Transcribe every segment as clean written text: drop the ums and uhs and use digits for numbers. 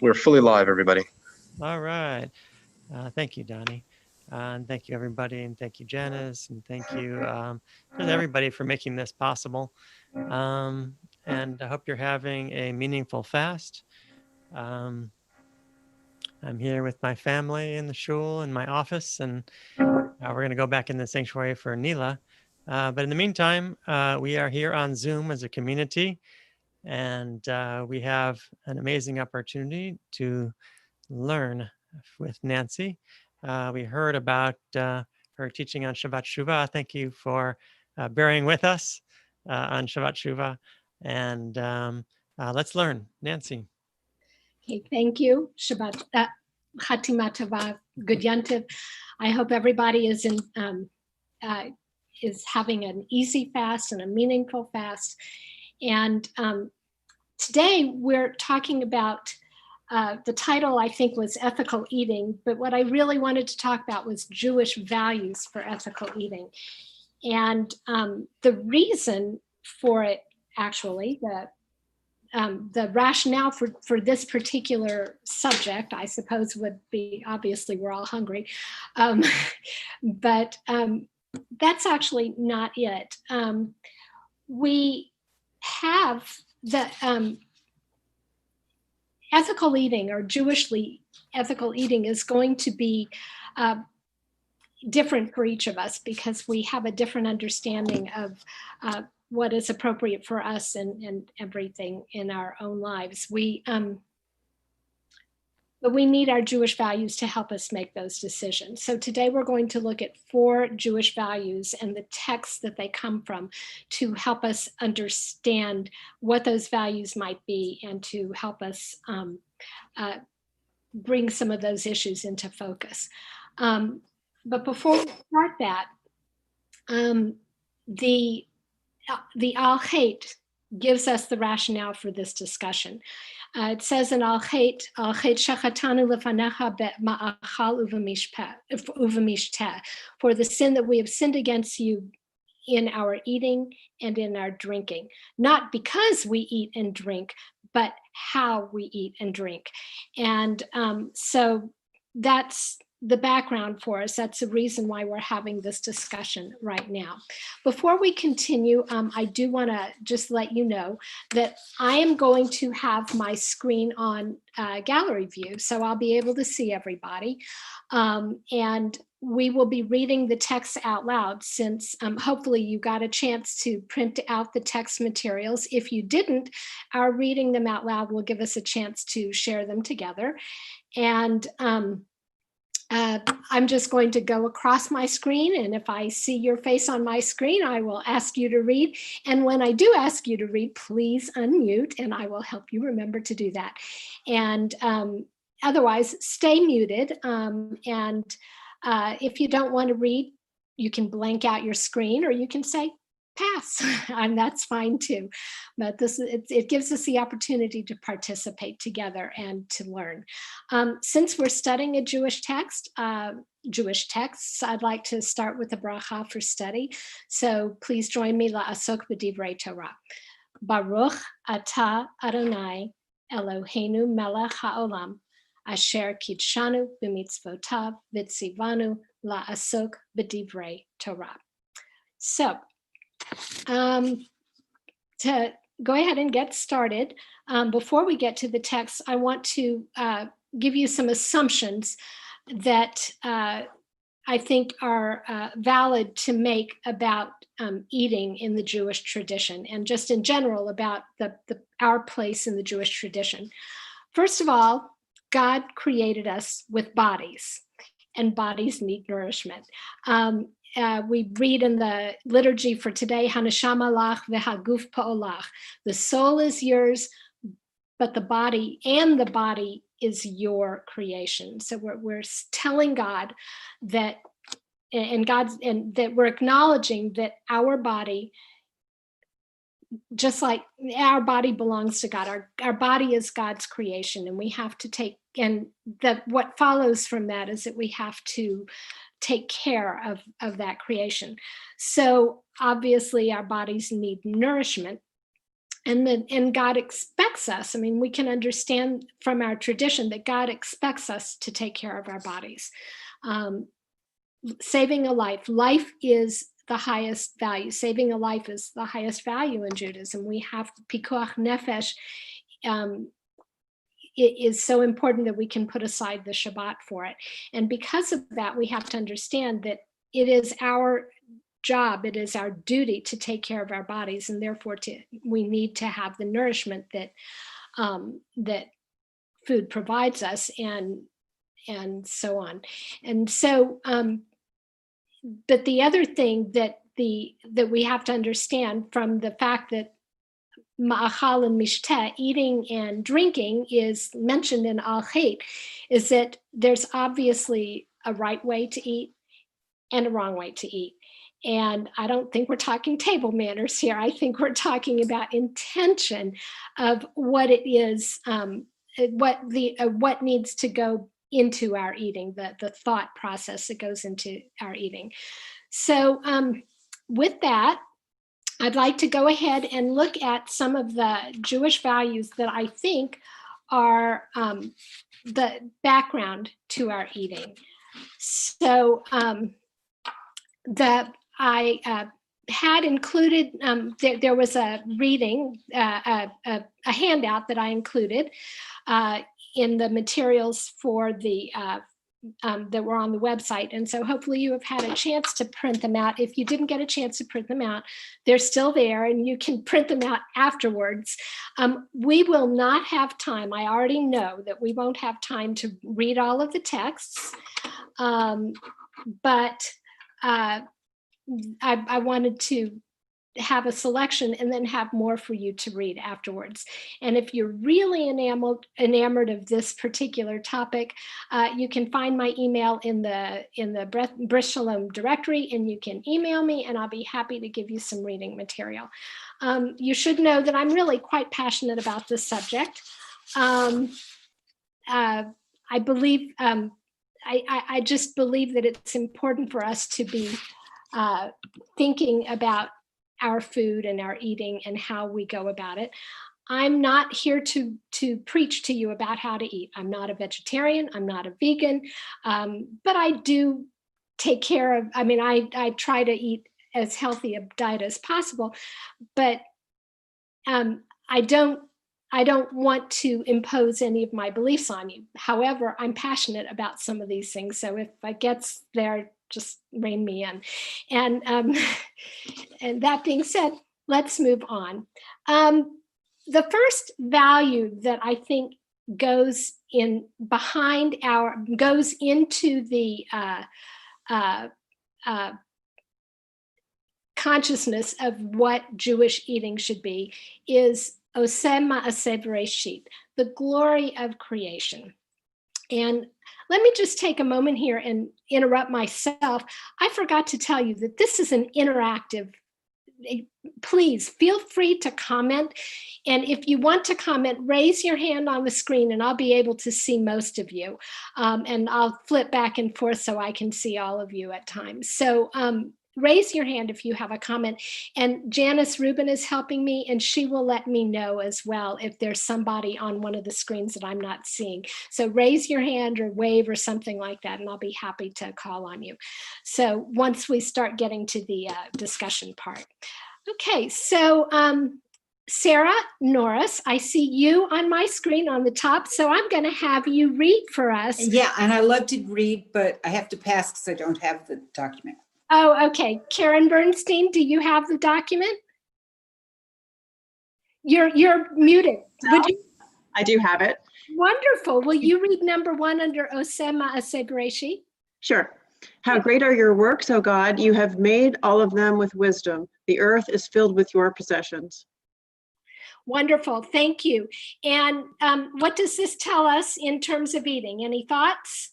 We're fully live, everybody. All right. Thank you, Donnie. And thank you, everybody. And thank you, Janice. And thank you to everybody for making this possible. And I hope you're having a meaningful fast. I'm here with my family in the shul in my office, and we're going to go back in the sanctuary for Nila. But in the meantime, we are here on Zoom as a community, and we have an amazing opportunity to learn with Nancy. We heard about her teaching on Shabbat Shuvah. Thank you for bearing with us on Shabbat Shuvah. And let's learn. Nancy. Okay, thank you. Shabbat Chatima Tova, Good Yantiv. I hope everybody is having an easy fast and a meaningful fast. And today we're talking about the title, I think, was ethical eating, but what I really wanted to talk about was Jewish values for ethical eating. And the reason for it, actually, the rationale for this particular subject, I suppose, would be, obviously, we're all hungry, but that's actually not it. We have the ethical eating, or Jewishly ethical eating, is going to be different for each of us because we have a different understanding of what is appropriate for us and everything in our own lives. But we need our Jewish values to help us make those decisions. So today we're going to look at 4 Jewish values and the texts that they come from to help us understand what those values might be and to help us bring some of those issues into focus. But before we start that, the Al-Chet gives us the rationale for this discussion. It says in Al-Chet shachatanu lefanecha be'ma'achal uv'mishteh, for the sin that we have sinned against you in our eating and in our drinking, not because we eat and drink, but how we eat and drink. And so that's the background for us. That's the reason why we're having this discussion right now. Before we continue, I do want to just let you know that I am going to have my screen on gallery view, so I'll be able to see everybody. And we will be reading the text out loud, since hopefully you got a chance to print out the text materials. If you didn't, our reading them out loud will give us a chance to share them together. And I'm just going to go across my screen, and if I see your face on my screen, I will ask you to read. And when I do ask you to read, please unmute, and I will help you remember to do that. And otherwise, stay muted. And if you don't want to read, you can blank out your screen, or you can say pass, and that's fine too. But it gives us the opportunity to participate together and to learn. Since we're studying a Jewish texts, I'd like to start with the bracha for study. So please join me, la'asok b'divrei Torah. Baruch atah Adonai Eloheinu melech ha'olam, asher kidshanu b'mitzvotav v'tzivanu la'asok b'divrei Torah. So, to go ahead and get started, before we get to the text, I want to give you some assumptions that I think are valid to make about eating in the Jewish tradition, and just in general about our place in the Jewish tradition. First of all, God created us with bodies, and bodies need nourishment. We read in the liturgy for today, Haneshama lach v'haguf pa'olach. The soul is yours, but the body is your creation. So we're telling God that, and that we're acknowledging that our body, just like our body belongs to God, our body is God's creation, and we have to take, and that what follows from that is that we have to take care of that creation. So obviously our bodies need nourishment. And God expects us. I mean, we can understand from our tradition that God expects us to take care of our bodies. Saving a life is the highest value. Saving a life is the highest value in Judaism. We have pikuach nefesh. It is so important that we can put aside the Shabbat for it. And because of that, we have to understand that it is our job, it is our duty to take care of our bodies, and therefore we need to have the nourishment that that food provides us, and so on. And so, but the other thing that we have to understand from the fact that ma'achal and mishteh, eating and drinking, is mentioned in al-chet, is that there's obviously a right way to eat and a wrong way to eat. And I don't think we're talking table manners here. I think we're talking about intention of what it is, what needs to go into our eating, the thought process that goes into our eating. So with that, I'd like to go ahead and look at some of the Jewish values that I think are the background to our eating. So I had included, there was a reading, a handout that I included in the materials for the that were on the website. And so hopefully you have had a chance to print them out. If you didn't get a chance to print them out, they're still there and you can print them out afterwards. We will not have time. I already know that we won't have time to read all of the texts, but I wanted to have a selection and then have more for you to read afterwards. And if you're really enamored of this particular topic, you can find my email in the Bris Shalom directory, and you can email me and I'll be happy to give you some reading material. You should know that I'm really quite passionate about this subject. I believe, I just believe that it's important for us to be thinking about our food and our eating and how we go about it. I'm not here to preach to you about how to eat. I'm not a vegetarian, I'm not a vegan, but I do take care of, I mean, I try to eat as healthy a diet as possible, but I don't want to impose any of my beliefs on you. However, I'm passionate about some of these things. So if I get there, just rein me in. And and that being said, let's move on. The first value that I think goes into the consciousness of what Jewish eating should be is Oseh Ma'aseh Bereshit, the glory of creation. And let me just take a moment here and interrupt myself. I forgot to tell you that this is an interactive. Please feel free to comment. And if you want to comment, raise your hand on the screen and I'll be able to see most of you. And I'll flip back and forth so I can see all of you at times. So raise your hand if you have a comment. And Janice Rubin is helping me, and she will let me know as well if there's somebody on one of the screens that I'm not seeing. So raise your hand or wave or something like that, and I'll be happy to call on you. So once we start getting to the discussion part. Okay, so Sarah Norris, I see you on my screen on the top, so I'm going to have you read for us. Yeah, and I love to read, but I have to pass because I don't have the document. Oh, okay. Karen Bernstein, do you have the document? You're muted. Would you? I do have it. Wonderful. Will you read number 1 under Oseh Ma'aseh Bereshit? Sure. How great are your works, O God? You have made all of them with wisdom. The earth is filled with your possessions. Wonderful. Thank you. And what does this tell us in terms of eating? Any thoughts?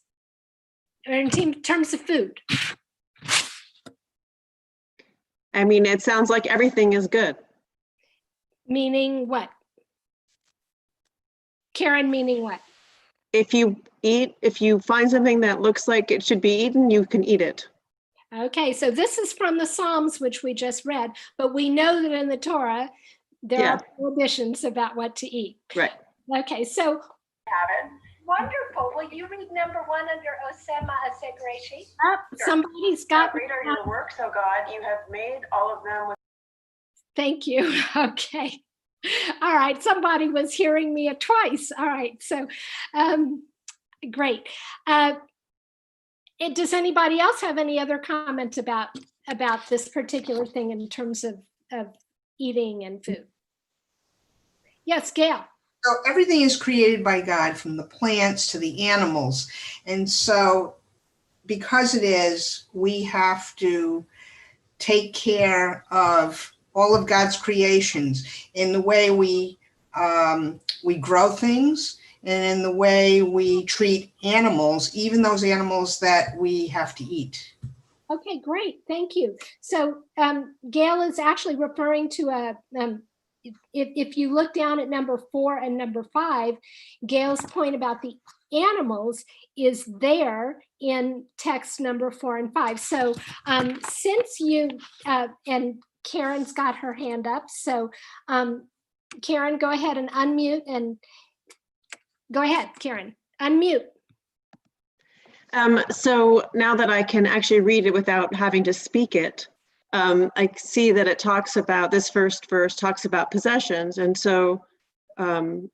Or in terms of food? I mean, it sounds like everything is good. Meaning what? Karen, meaning what? if you find something that looks like it should be eaten, you can eat it. Okay, so this is from the Psalms, which we just read, but we know that in the Torah, there Yeah. are prohibitions about what to eat. Right. Okay, so wonderful. Will you read number 1 under Osema Asegreshi? Somebody's got. Great are your works, oh God. You have made all of them with. Thank you. Okay. All right. Somebody was hearing me twice. All right. So, great. Does anybody else have any other comments about this particular thing in terms of eating and food? Yes, Gail. So everything is created by God, from the plants to the animals. And so because it is, we have to take care of all of God's creations in the way we grow things and in the way we treat animals, even those animals that we have to eat. Okay, great. Thank you. So Gail is actually referring to if you look down at number 4 and number 5, Gail's point about the animals is there in text number 4 and 5. So since you, and Karen's got her hand up. So Karen, go ahead and unmute and go ahead, Karen, unmute. So now that I can actually read it without having to speak it, I see that it talks about, this first verse talks about possessions. And so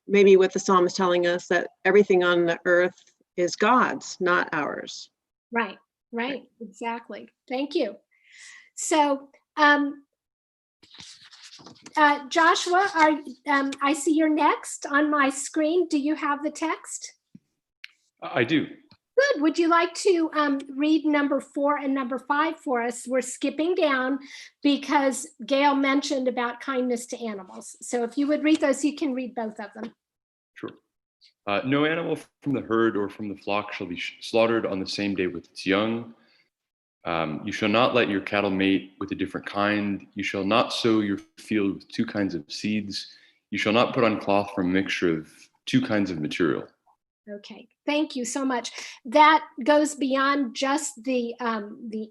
maybe what the psalm is telling us, that everything on the earth is God's, not ours. Right, exactly. Thank you. So Joshua, I see you're next on my screen. Do you have the text? I do. Good. Would you like to read number 4 and number 5 for us? We're skipping down because Gail mentioned about kindness to animals. So if you would read those, you can read both of them. Sure. No animal from the herd or from the flock shall be slaughtered on the same day with its young. You shall not let your cattle mate with a different kind. You shall not sow your field with 2 kinds of seeds. You shall not put on cloth from a mixture of 2 kinds of material. Okay, thank you so much. That goes beyond just the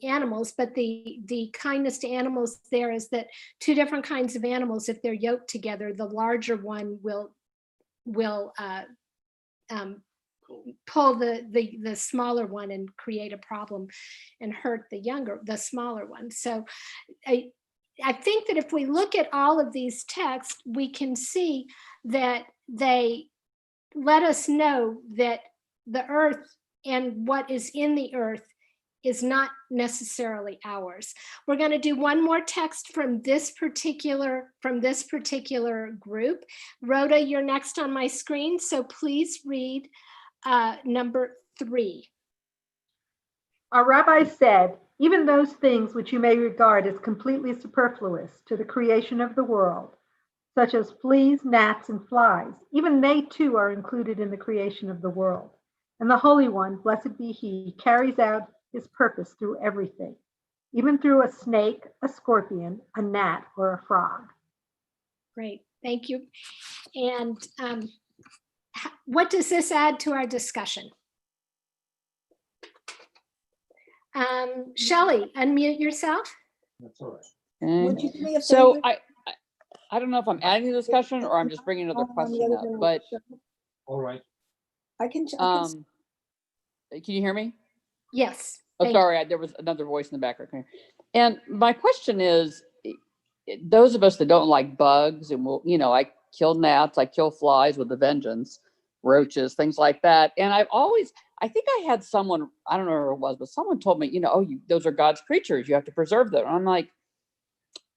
animals, but the kindness to animals there is that 2 different kinds of animals, if they're yoked together, the larger one will pull the smaller one and create a problem and hurt the smaller one. So I think that if we look at all of these texts, we can see that they let us know that the earth and what is in the earth is not necessarily ours. We're going to do one more text from this particular group. Rhoda, you're next on my screen, so please read number 3. Our rabbi said, even those things which you may regard as completely superfluous to the creation of the world, such as fleas, gnats, and flies, even they too are included in the creation of the world. And the Holy One, blessed be He, carries out His purpose through everything, even through a snake, a scorpion, a gnat, or a frog. Great, thank you. And what does this add to our discussion? Shelley, unmute yourself. That's all right. Would you do me a So favor? I don't know if I'm adding to the discussion or I'm just bringing another question up, but All right. I can can you hear me? Yes. Oh, sorry, there was another voice in the background. And my question is, those of us that don't like bugs, and I kill gnats, I kill flies with a vengeance, roaches, things like that. And I think I had someone, I don't know who it was, but someone told me, those are God's creatures. You have to preserve them. And I'm like,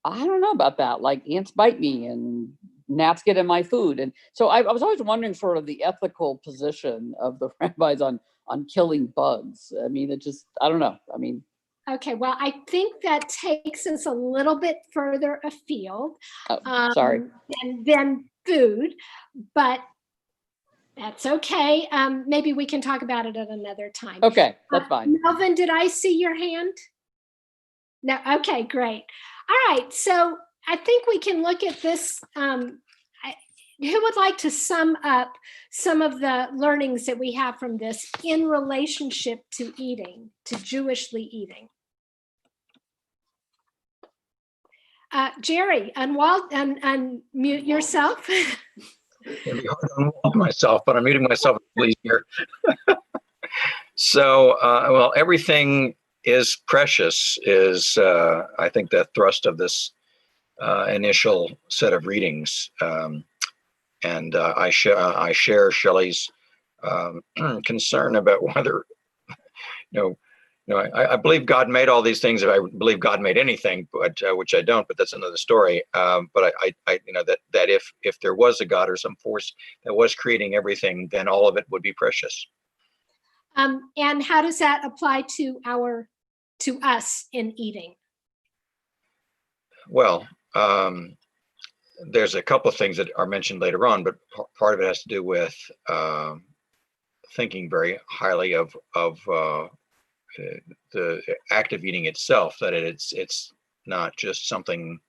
I don't know about that. Like ants bite me and gnats get in my food. And so I was always wondering sort of the ethical position of the rabbis on killing bugs. I mean, I don't know. I mean. Okay, well, I think that takes us a little bit further afield Sorry. than food, but that's okay. Maybe we can talk about it at another time. Okay, that's fine. Melvin, did I see your hand? No, okay, great. All right, so I think we can look at this. who would like to sum up some of the learnings that we have from this in relationship to eating, to Jewishly eating? Jerry, unmute yourself. It'd be hard to unwalk myself, but I'm muting myself at least here. So, well, everything is precious is, I think, the thrust of this initial set of readings. And I share Shelley's concern about whether, I believe God made all these things. If I believe God made anything, but which I don't, but that's another story. But I that if there was a God or some force that was creating everything, then all of it would be precious. And how does that apply to us in eating? Well, there's a couple of things that are mentioned later on, but part of it has to do with thinking very highly of the act of eating itself. That it's not just something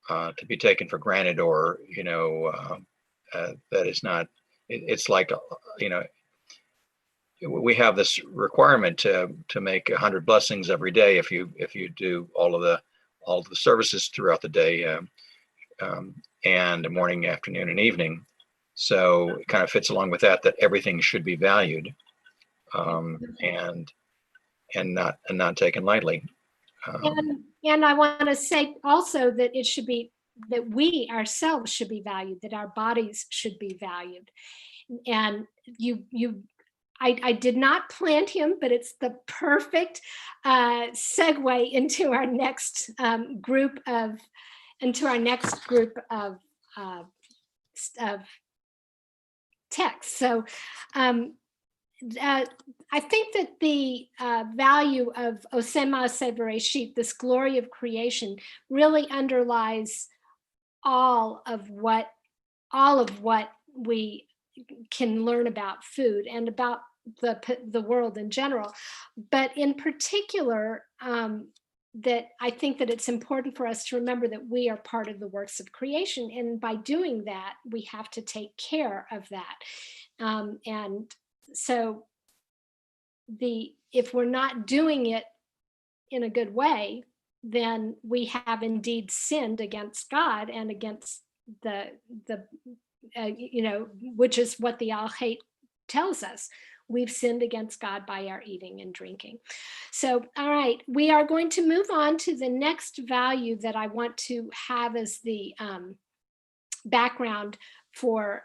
to be taken for granted, or that it's not. It's like we have this requirement to make 100 blessings every day if you do all of the services throughout the day, and morning, afternoon, and evening. So it kind of fits along with that everything should be valued, and not taken lightly. And I want to say also that it should be that we ourselves should be valued, that our bodies should be valued. And I did not plant him, but it's the perfect segue into our next group of texts. So I think that the value of Osema Sebereshit, this glory of creation, really underlies all of what we can learn about food and about the world in general. But in particular, that I think that it's important for us to remember that we are part of the works of creation. And by doing that, we have to take care of that. And so if we're not doing it in a good way, then we have indeed sinned against God and against which is what the Al-Hait tells us. We've sinned against God by our eating and drinking. So, all right, we are going to move on to the next value that I want to have as the background for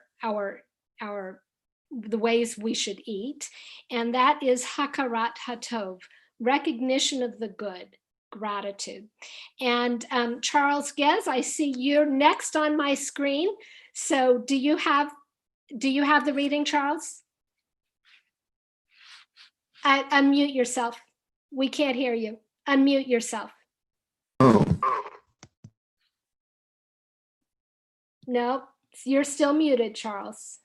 the ways we should eat, and that is hakarat hatov, recognition of the good, gratitude. And Charles Gez, I see you're next on my screen. So do you have the reading, Charles? Unmute yourself. We can't hear you. Unmute yourself. No, you're still muted, Charles.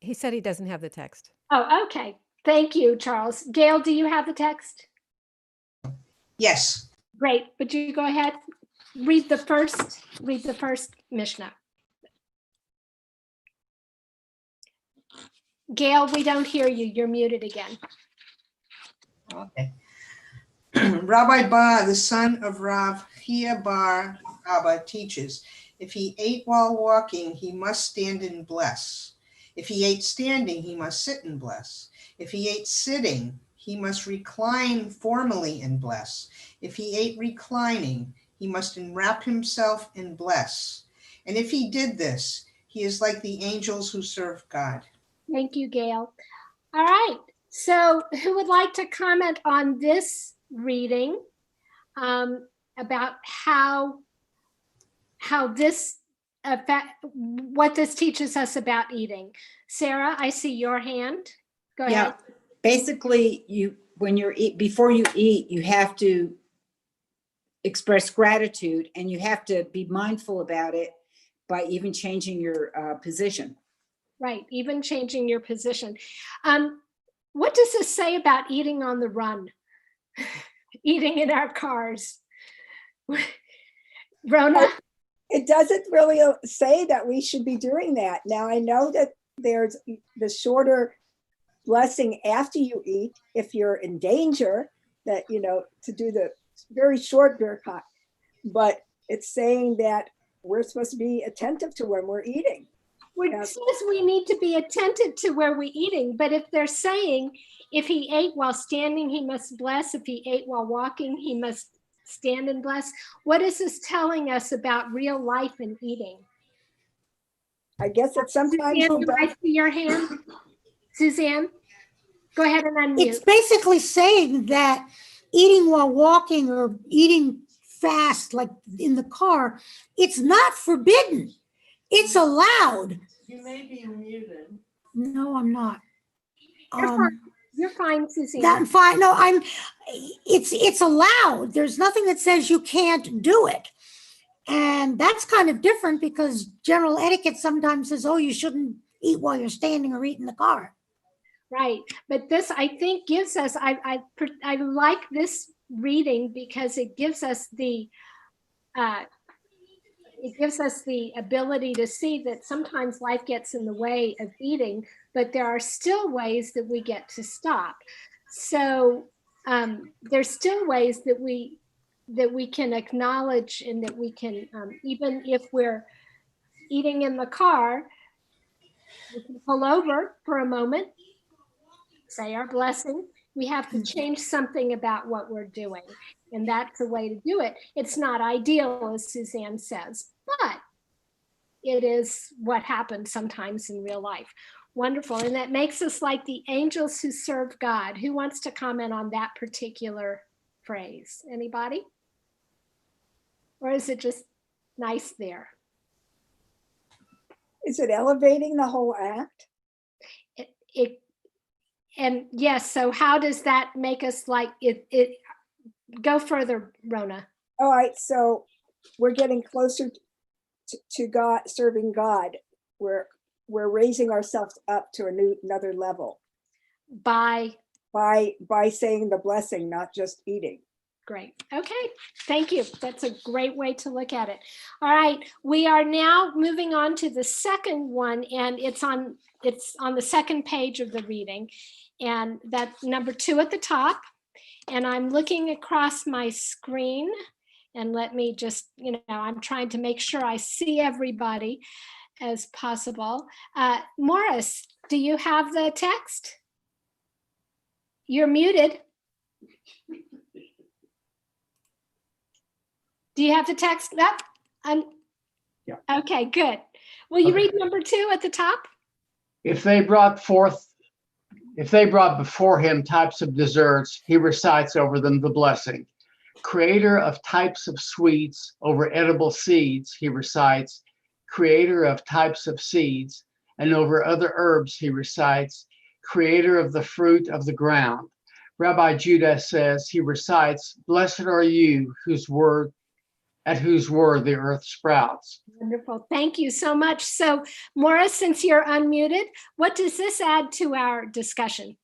He said he doesn't have the text. Oh, okay. Thank you, Charles. Gail, do you have the text? Yes. Great. But you go ahead. Read the first Mishnah. Gail, we don't hear you. You're muted again. Okay. Rabbi Ba, the son of Rav Hia bar Abba, teaches, if he ate while walking, he must stand and bless. If he ate standing, he must sit and bless. If he ate sitting, he must recline formally and bless. If he ate reclining, he must enwrap himself and bless. And if he did this, he is like the angels who serve God. Thank you, Gail. All right. So who would like to comment on this reading about what this teaches us about eating? Sarah, I see your hand. Go ahead. Yeah, basically, before you eat, you have to express gratitude, and you have to be mindful about it by even changing your position. Right, even changing your position. What does this say about eating on the run? Eating in our cars? Rona? it doesn't really say that we should be doing that. Now, I know that there's the shorter blessing after you eat, if you're in danger, that, to do the very short birkat, but it's saying that we're supposed to be attentive to when we're eating. It says we need to be attentive to where we're eating, but if they're saying if he ate while standing, he must bless. If he ate while walking, he must stand and bless. What is this telling us about real life and eating? I guess it's sometimes. Suzanne, do I see your hand? Suzanne, go ahead and unmute. It's basically saying that eating while walking or eating fast, like in the car, it's not forbidden. It's allowed. You may be muted. No, I'm not. You're fine, Suzanne. I'm fine. No, it's allowed. There's nothing that says you can't do it. And that's kind of different because general etiquette sometimes says, oh, you shouldn't eat while you're standing or eat in the car. Right. But this, I think, gives us, I like this reading because it gives us the ability to see that sometimes life gets in the way of eating, but there are still ways that we get to stop. So there's still ways that we can acknowledge and that we can, even if we're eating in the car, we can pull over for a moment, say our blessing. We have to change something about what we're doing. And that's a way to do it. It's not ideal, as Suzanne says, but it is what happens sometimes in real life. Wonderful. And that makes us like the angels who serve God. Who wants to comment on that particular phrase? Anybody? Or is it just nice there? Is it elevating the whole act? And yes, so how does that make us like it? Go further, Rona. All right, so we're getting closer to God, serving God. We're raising ourselves up to another level. By saying the blessing, not just eating. Great. Okay. Thank you. That's a great way to look at it. All right. We are now moving on to the second one, and it's on the second page of the reading, and that's number 2 at the top. And I'm looking across my screen, and let me just, I'm trying to make sure I see everybody as possible. Morris, do you have the text? You're muted. Do you have the text up? Yeah. Okay, good. Will you read number 2 at the top? If they brought before him types of desserts, he recites over them the blessing. Creator of types of sweets over edible seeds, he recites. Creator of types of seeds, and over other herbs, he recites. Creator of the fruit of the ground. Rabbi Judah says, he recites, blessed are you at whose word the earth sprouts. Wonderful. Thank you so much. So, Morris, since you're unmuted, what does this add to our discussion?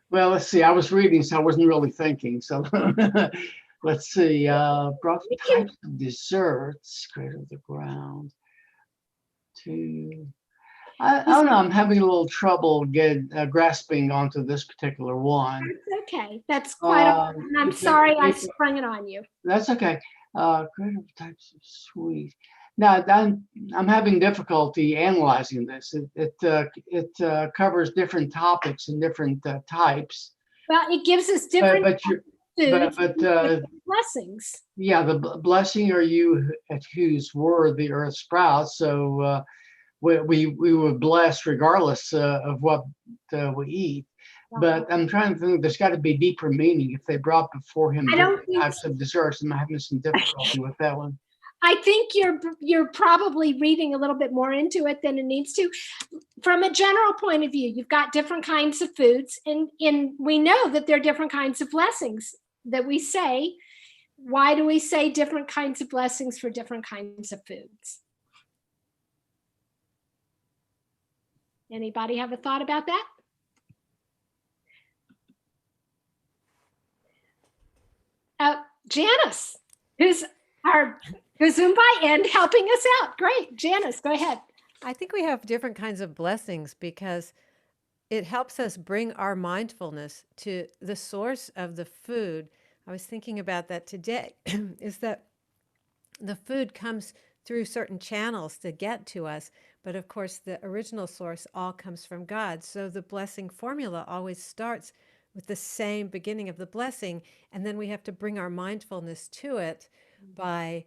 Well, let's see. I was reading, so I wasn't really thinking. So let's see. Brought types of desserts, creator of the ground. I don't know. I'm having a little trouble grasping onto this particular one. That's okay. That's quite. I'm sorry I sprung it on you. That's okay. Creative types of sweet. Now I'm having difficulty analyzing this. It covers different topics and different types. Well, it gives us different blessings. Yeah, the blessing are you at whose word the earth sprouts. So we would bless regardless of what we eat. But I'm trying to think, there's got to be deeper meaning if they brought before him different types of desserts. I'm having some difficulty with that one. I think you're probably reading a little bit more into it than it needs to. From a general point of view, you've got different kinds of foods, and we know that there are different kinds of blessings that we say. Why do we say different kinds of blessings for different kinds of foods? Anybody have a thought about that? Janice, who's our Gazumba and helping us out. Great. Janice, go ahead. I think we have different kinds of blessings because it helps us bring our mindfulness to the source of the food. I was thinking about that today, is that the food comes through certain channels to get to us, but of course the original source all comes from God. So the blessing formula always starts with the same beginning of the blessing, and then we have to bring our mindfulness to it by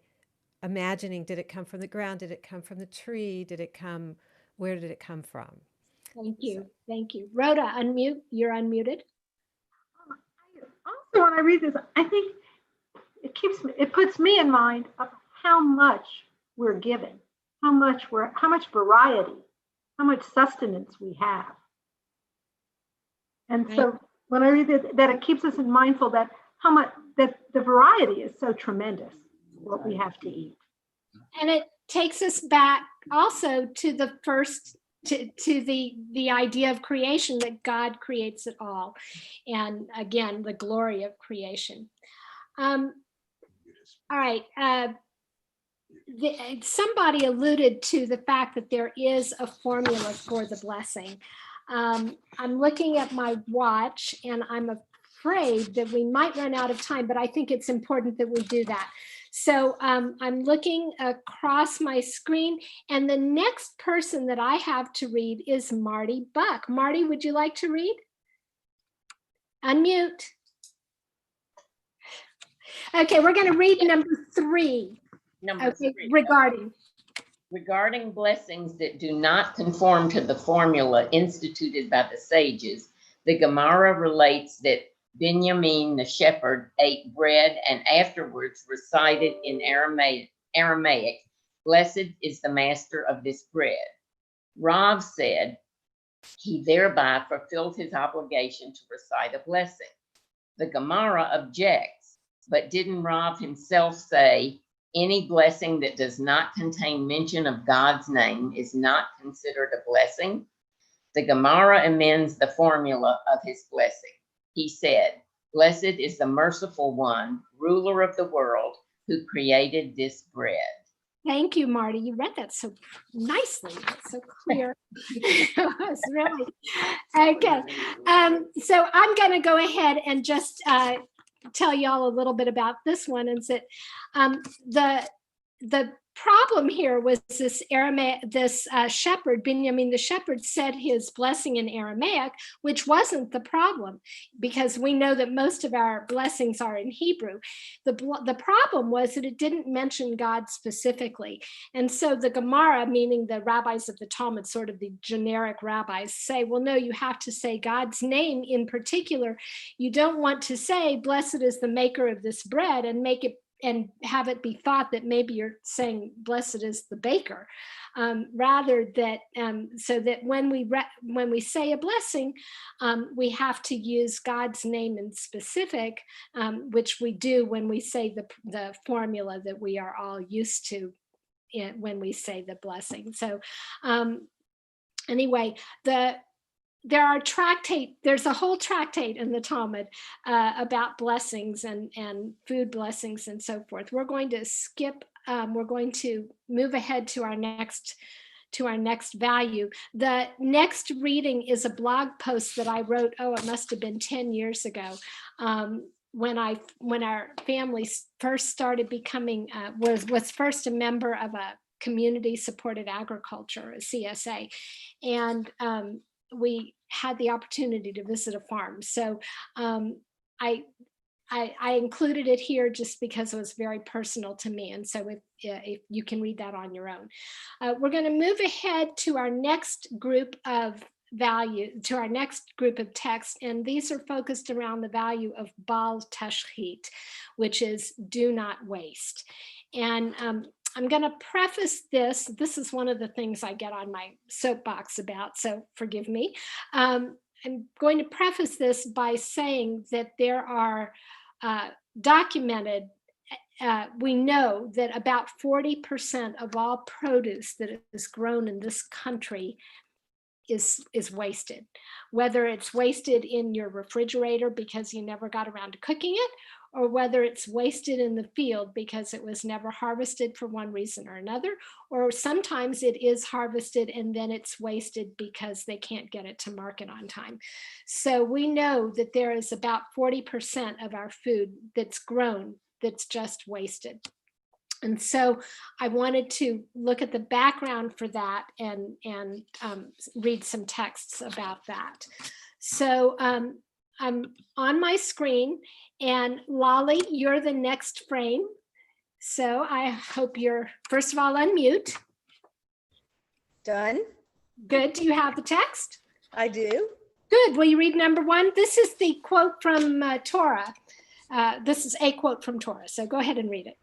imagining, did it come from the ground? Did it come from the tree? Where did it come from? Thank you. Thank you. Rhoda, unmute. You're unmuted. Also, when I read this, I think it puts me in mind of how much we're given, how much variety, how much sustenance we have. And so when I read that it keeps us in mindful that that the variety is so tremendous, what we have to eat. And it takes us back also to the first to the idea of creation, that God creates it all. And again, the glory of creation. All right. Somebody alluded to the fact that there is a formula for the blessing. I'm looking at my watch and I'm afraid that we might run out of time, but I think it's important that we do that. So I'm looking across my screen, and the next person that I have to read is Marty Buck. Marty, would you like to read? Unmute. Okay, we're going to read number 3. Number 3. Regarding blessings that do not conform to the formula instituted by the sages, the Gemara relates that Benjamin the shepherd ate bread and afterwards recited in Aramaic, "Blessed is the master of this bread." Rav said he thereby fulfilled his obligation to recite a blessing. The Gemara objects, but didn't Rav himself say, any blessing that does not contain mention of God's name is not considered a blessing? The Gemara amends the formula of his blessing. He said, "Blessed is the merciful one, ruler of the world, who created this bread." Thank you, Marty. You read that so nicely. That's so clear. It was really okay. So I'm going to go ahead and just tell y'all a little bit about this one. And the problem here was this shepherd, Benjamin the shepherd, said his blessing in Aramaic, which wasn't the problem, because we know that most of our blessings are in Hebrew. The problem was that it didn't mention God specifically. And so the Gemara, meaning the rabbis of the Talmud, sort of the generic rabbis, say, well, no, you have to say God's name in particular. You don't want to say, blessed is the maker of this bread, and make it and have it be thought that maybe you're saying blessed is the baker, rather that so that when we say a blessing, we have to use God's name in specific, which we do when we say the formula that we are all used to when we say the blessing. So anyway, there's a whole tractate in the Talmud about blessings and food blessings and so forth. We're going to skip, we're going to move ahead to our next value. The next reading is a blog post that I wrote, it must have been 10 years ago, when our family first started becoming, was first a member of a community supported agriculture, a CSA. And we had the opportunity to visit a farm. So I included it here just because it was very personal to me. And so if you can read that on your own. We're going to move ahead to our next group of texts. And these are focused around the value of Bal Tashchit, which is do not waste. And I'm going to preface this. This is one of the things I get on my soapbox about, so forgive me. I'm going to preface this by saying that there are documented, we know that about 40% of all produce that is grown in this country is wasted, whether it's wasted in your refrigerator because you never got around to cooking it, or whether it's wasted in the field because it was never harvested for one reason or another, or sometimes it is harvested and then it's wasted because they can't get it to market on time. So we know that there is about 40% of our food that's grown that's just wasted. And so I wanted to look at the background for that and read some texts about that. So I'm on my screen, and Lolly, you're the next frame. So I hope you're, first of all, unmute. Done. Good. Do you have the text? I do. Good. Will you read number 1? This is the quote from Torah. This is a quote from Torah. So go ahead and read it.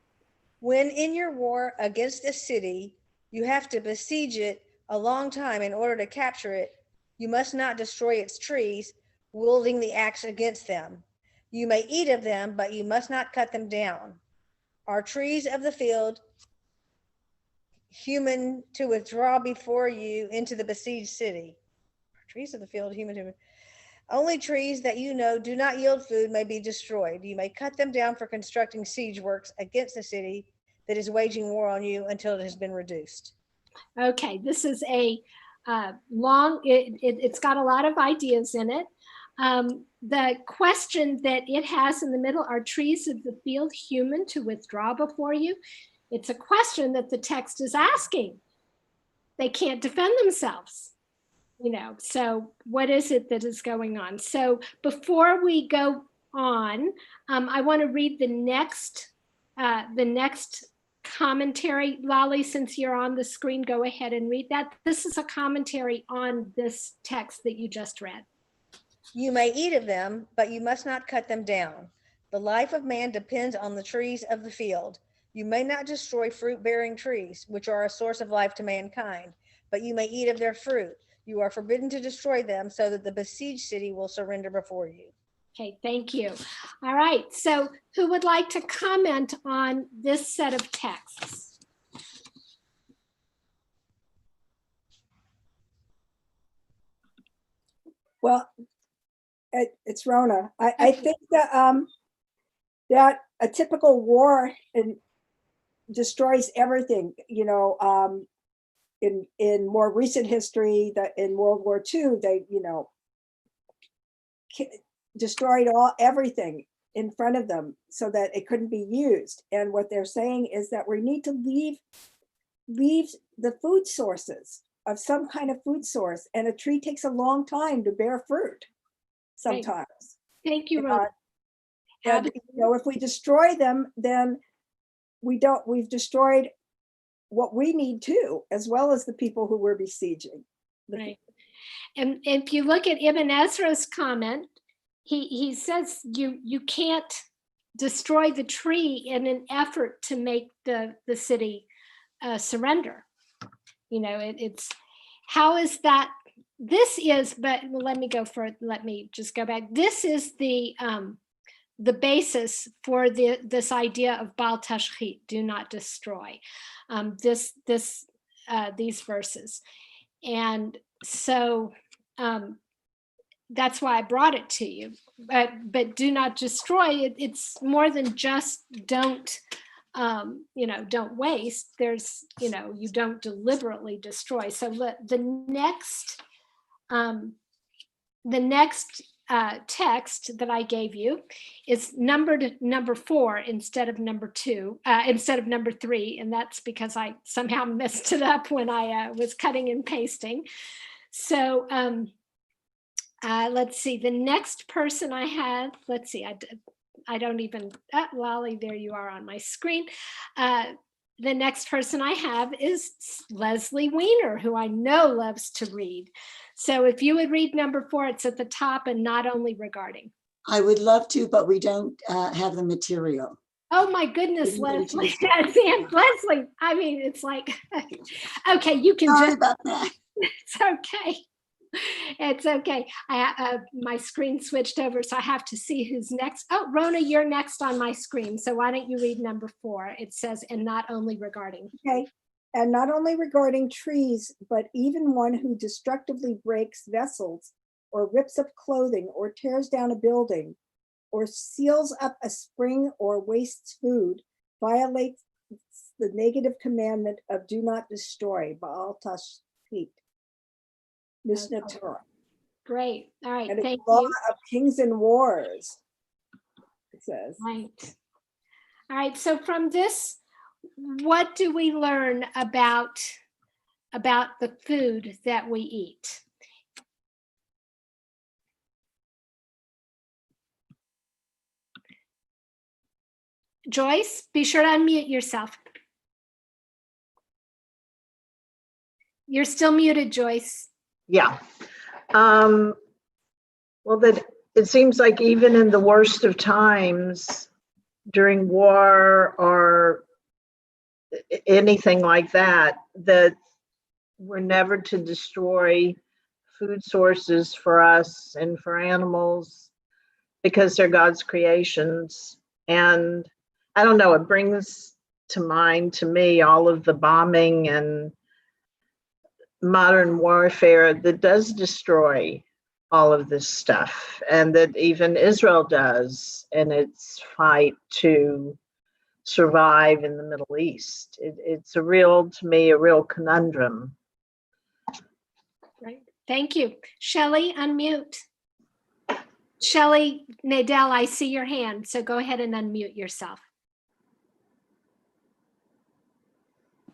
When in your war against a city, you have to besiege it a long time in order to capture it. You must not destroy its trees, wielding the axe against them. You may eat of them, but you must not cut them down. Are trees of the field human to withdraw before you into the besieged city? Are trees of the field human to... Only trees that you know do not yield food may be destroyed. You may cut them down for constructing siege works against the city that is waging war on you until it has been reduced. Okay, this is a long, it's got a lot of ideas in it. The question that it has in the middle, are trees of the field human to withdraw before you? It's a question that the text is asking. They can't defend themselves. You know, so what is it that is going on? So before we go on, I want to read the next commentary. Lolly, since you're on the screen, go ahead and read that. This is a commentary on this text that you just read. You may eat of them, but you must not cut them down. The life of man depends on the trees of the field. You may not destroy fruit-bearing trees, which are a source of life to mankind, but you may eat of their fruit. You are forbidden to destroy them so that the besieged city will surrender before you. Okay, thank you. All right, so who would like to comment on this set of texts? Well, it's Rona. I think that that a typical war destroys everything, you know. In more recent history, that in World War II, they, you know, destroyed everything in front of them so that it couldn't be used. And what they're saying is that we need to leave the food sources of some kind of food source, and a tree takes a long time to bear fruit sometimes. Thank you, Rona. And you know, if we destroy them, then we've destroyed what we need too, as well as the people who we're besieging. Right. And if you look at Ibn Ezra's comment, he says you can't destroy the tree in an effort to make the city surrender. You know, it's how is that? This is, but let me just go back. This is the basis for this idea of Bal Tashchit, do not destroy. These verses, and so that's why I brought it to you. But do not destroy. It's more than just don't. You know, don't waste. There's, you know, you don't deliberately destroy. So the next text that I gave you is numbered number 4 instead of number 2, instead of number 3, and that's because I somehow messed it up when I was cutting and pasting. So let's see, the next person I have, let's see, I don't even, Lolly, there you are on my screen. The next person I have is Leslie Weiner, who I know loves to read. So if you would read number 4, it's at the top, and not only regarding. I would love to, but we don't have the material. Oh my goodness, Leslie. Leslie, I mean, it's like, okay, you can Sorry just, about that. It's okay. It's okay. My screen switched over, so I have to see who's next. Oh, Rona, you're next on my screen. So why don't you read number 4? It says, and not only regarding. Okay. And not only regarding trees, but even one who destructively breaks vessels or rips up clothing or tears down a building or seals up a spring or wastes food violates the negative commandment of do not destroy, Baal Tashchit. Mishnah Torah. Great. All right. And it's Thank law you. of kings and wars, it says. Right. All right. So from this, what do we learn about the food that we eat? Joyce, be sure to unmute yourself. You're still muted, Joyce. Yeah. Well, that it seems like even in the worst of times, during war or anything like that, that we're never to destroy food sources for us and for animals because they're God's creations. And I don't know, it brings to mind to me all of the bombing and modern warfare that does destroy all of this stuff, and that even Israel does in its fight to survive in the Middle East. It's to me, a real conundrum. Right. Thank you. Shelley, unmute. Shelley Nadell, I see your hand, so go ahead and unmute yourself.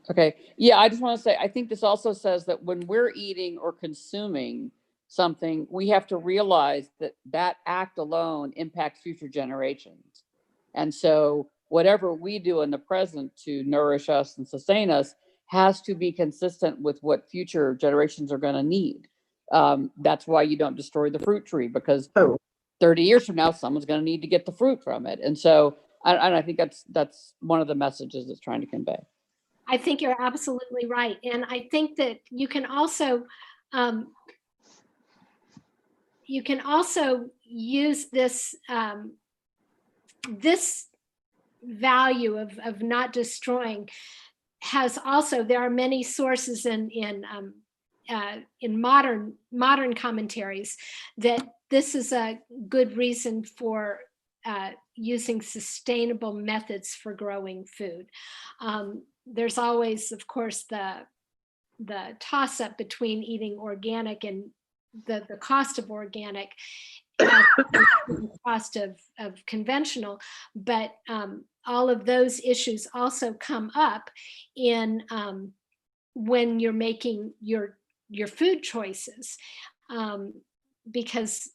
Okay. Yeah, I just want to say, I think this also says that when we're eating or consuming something, we have to realize that that act alone impacts future generations. And so whatever we do in the present to nourish us and sustain us has to be consistent with what future generations are going to need. That's why you don't destroy the fruit tree, because 30 years from now, someone's going to need to get the fruit from it. And so, and I think that's one of the messages it's trying to convey. I think you're absolutely right. And I think that you can also use this this value of not destroying has also, there are many sources in modern commentaries that this is a good reason for using sustainable methods for growing food. There's always, of course, the toss-up between eating organic and the cost of organic and the cost of conventional, but all of those issues also come up in when you're making your food choices, because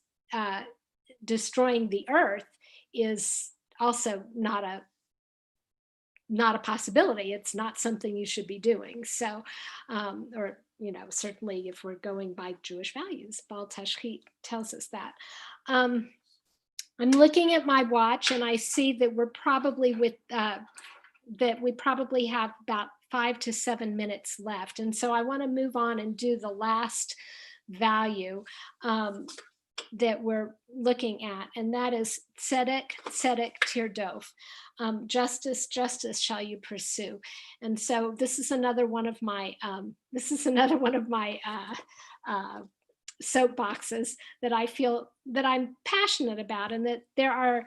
destroying the earth is also not a possibility. It's not something you should be doing. So, or, certainly if we're going by Jewish values, Baal Tashchit tells us that. I'm looking at my watch and I see that we're probably that we probably have about 5 to 7 minutes left. And so I want to move on and do the last value that we're looking at, and that is tzedek, tzedek tirdof. Justice, justice shall you pursue. And so this is another one of my soapboxes that I feel that I'm passionate about, and that there are,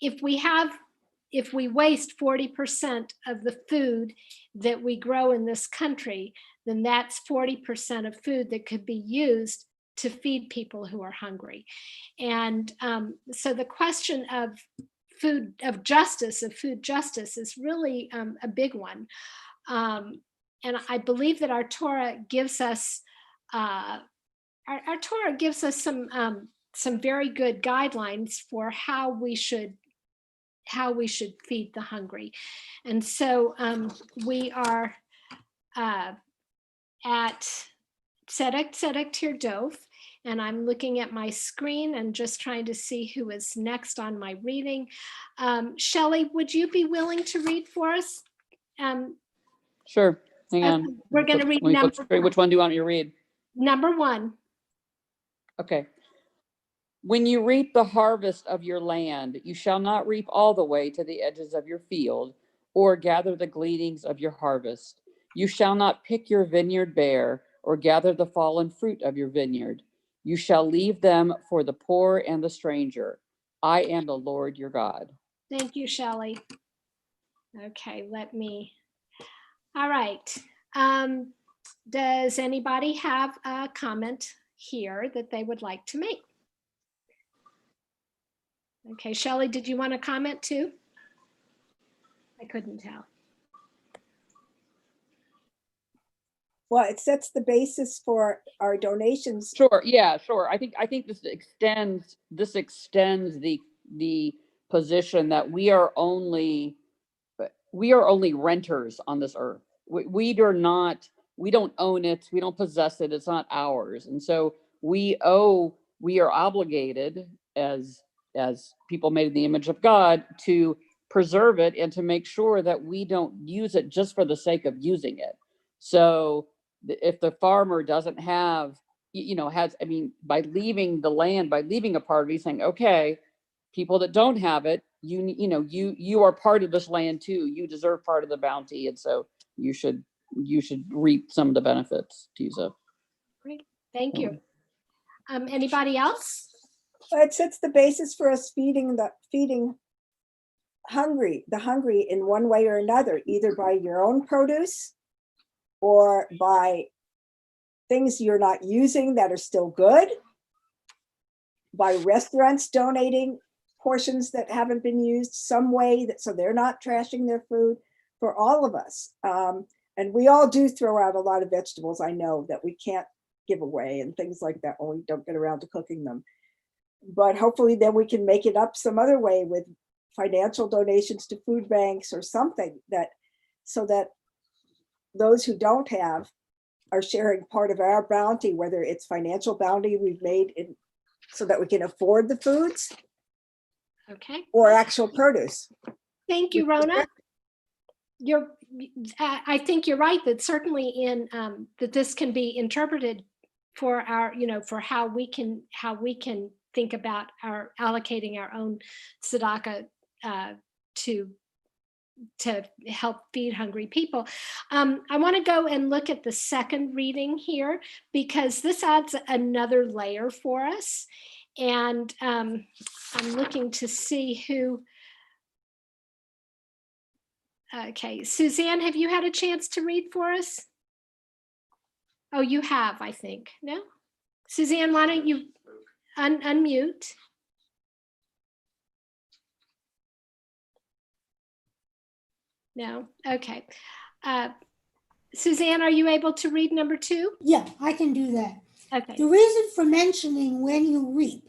if we waste 40% of the food that we grow in this country, then that's 40% of food that could be used to feed people who are hungry. And so the question of food justice is really a big one. And I believe that our Torah gives us some very good guidelines for how we should feed the hungry. And so we are at tzedek, tzedek tirdof, and I'm looking at my screen and just trying to see who is next on my reading. Shelley, would you be willing to read for us? Sure, hang on. We're going to read number one. Which one do you want me to read? Number 1. Okay. When you reap the harvest of your land, you shall not reap all the way to the edges of your field, or gather the gleanings of your harvest. You shall not pick your vineyard bare, or gather the fallen fruit of your vineyard. You shall leave them for the poor and the stranger. I am the Lord your God. Thank you, Shelley. Okay, all right. Does anybody have a comment here that they would like to make? Okay, Shelley, did you want to comment too? I couldn't tell. Well, it sets the basis for our donations. Sure. Yeah, sure. I think this extends the position that we are only renters on this earth. We don't own it. We don't possess it. It's not ours. And so we are obligated as people made in the image of God to preserve it and to make sure that we don't use it just for the sake of using it. So if the farmer doesn't have, by leaving the land, by leaving a part of it, he's saying, okay, people that don't have it, you are part of this land too. You deserve part of the bounty, and so you should reap some of the benefits, to use a. Great, thank you. Anybody else? It sets the basis for us feeding the hungry in one way or another, either by your own produce or by things you're not using that are still good, by restaurants donating portions that haven't been used some way so they're not trashing their food, for all of us. And we all do throw out a lot of vegetables, I know, that we can't give away and things like that when we don't get around to cooking them. But hopefully then we can make it up some other way with financial donations to food banks or something, so that those who don't have are sharing part of our bounty, whether it's financial bounty we've made so that we can afford the foods, okay, or actual produce. Thank you, Rona. I think you're right that certainly that this can be interpreted for our, for how we can think about allocating our own tzedakah to help feed hungry people. I want to go and look at the second reading here, because this adds another layer for us. And I'm looking to see who. Okay, Suzanne, have you had a chance to read for us? Oh, you have, I think. No? Suzanne, why don't you unmute? No? Okay. Suzanne, are you able to read number 2? Yeah, I can do that. Okay. The reason for mentioning when you reap,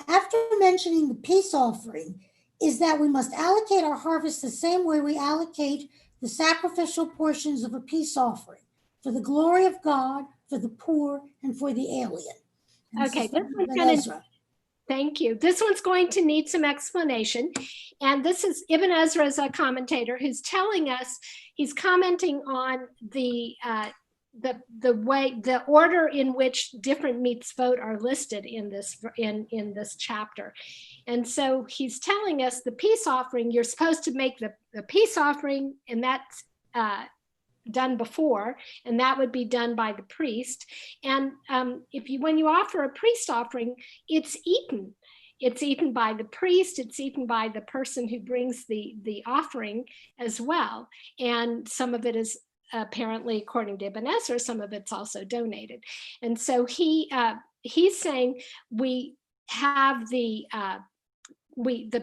after mentioning the peace offering, is that we must allocate our harvest the same way we allocate the sacrificial portions of a peace offering, for the glory of God, for the poor, and for the alien. And okay, thank you. This one's going to need some explanation. And this is Ibn Ezra's a commentator who's telling us, he's commenting on the order in which different mitzvot are listed in this chapter. And so he's telling us the peace offering, you're supposed to make the peace offering, and that's done before, and that would be done by the priest. And when you offer a priest offering, it's eaten. It's eaten by the priest, it's eaten by the person who brings the offering as well. And some of it is apparently, according to Ibn Ezra, some of it's also donated. And so he's saying we have the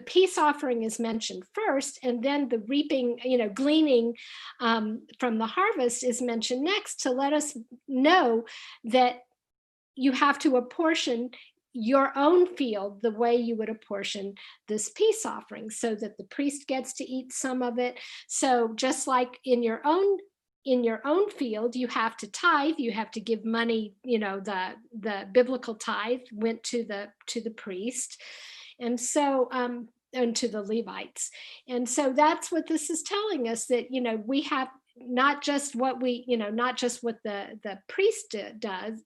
peace offering is mentioned first, and then the reaping, gleaning from the harvest is mentioned next, to let us know that you have to apportion your own field the way you would apportion this peace offering, so that the priest gets to eat some of it. So just like in your own field, you have to tithe, you have to give money, the biblical tithe went to the priest, and so and to the Levites. And so that's what this is telling us, that we have not just what the priest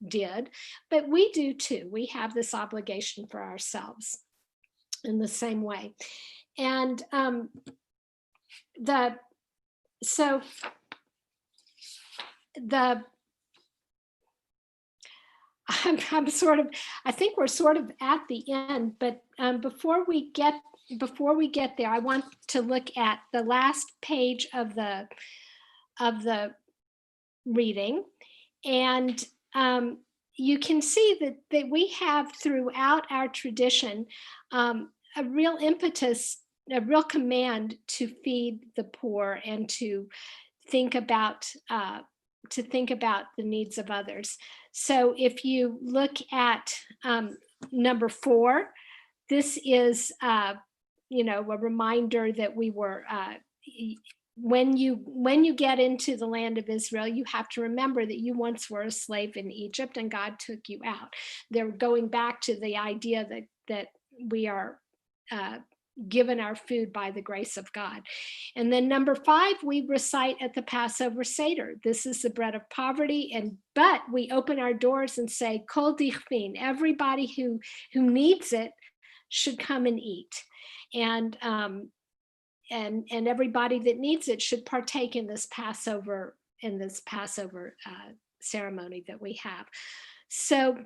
did, but we do too. We have this obligation for ourselves in the same way. And I'm sort of, I think we're sort of at the end, but before we get there, I want to look at the last page of the reading, and you can see that we have throughout our tradition a real impetus, a real command to feed the poor and to think about the needs of others. So if you look at number 4, this is a reminder that we were when you get into the land of Israel, you have to remember that you once were a slave in Egypt and God took you out. They're going back to the idea that we are given our food by the grace of God. And then number 5, we recite at the Passover Seder. This is the bread of poverty, but we open our doors and say, Kol dichfin, everybody who needs it should come and eat. And everybody that needs it should partake in this Passover ceremony that we have. So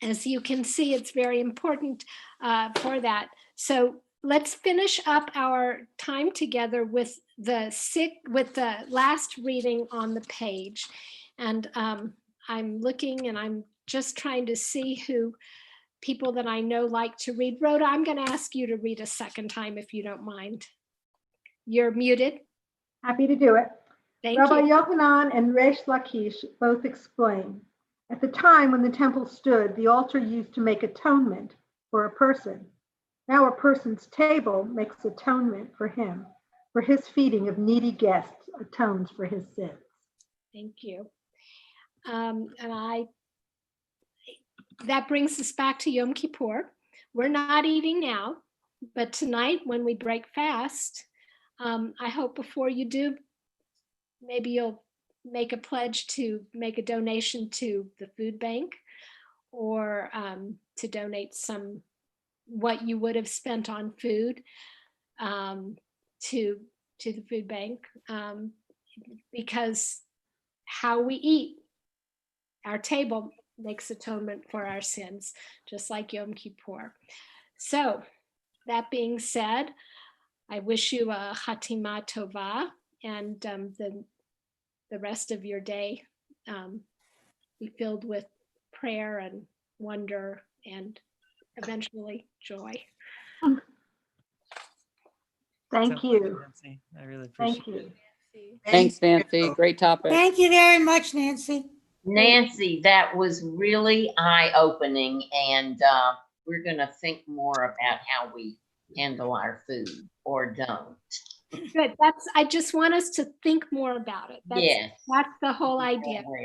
as you can see, it's very important for that. So let's finish up our time together with the last reading on the page. And I'm looking and I'm just trying to see who people that I know like to read. Rhoda, I'm going to ask you to read a second time if you don't mind. You're muted. Happy to do it. Thank Rabbi you. Yochanan and Resh Lakish both explain. At the time when the temple stood, the altar used to make atonement for a person. Now a person's table makes atonement for him, for his feeding of needy guests atones for his sins. Thank you. That brings us back to Yom Kippur. We're not eating now, but tonight when we break fast, I hope before you do, maybe you'll make a pledge to make a donation to the food bank, or to donate some what you would have spent on food to the food bank, because how we eat, our table makes atonement for our sins, just like Yom Kippur. So that being said, I wish you a Chatima Tova, and the rest of your day be filled with prayer and wonder and eventually joy. Thank you. Nancy. I really appreciate Thank you. Thanks, Nancy. Great topic. Thank you very much, Nancy. Nancy, that was really eye-opening, and we're going to think more about how we handle our food or don't. Good. I just want us to think more about it. That's the whole idea.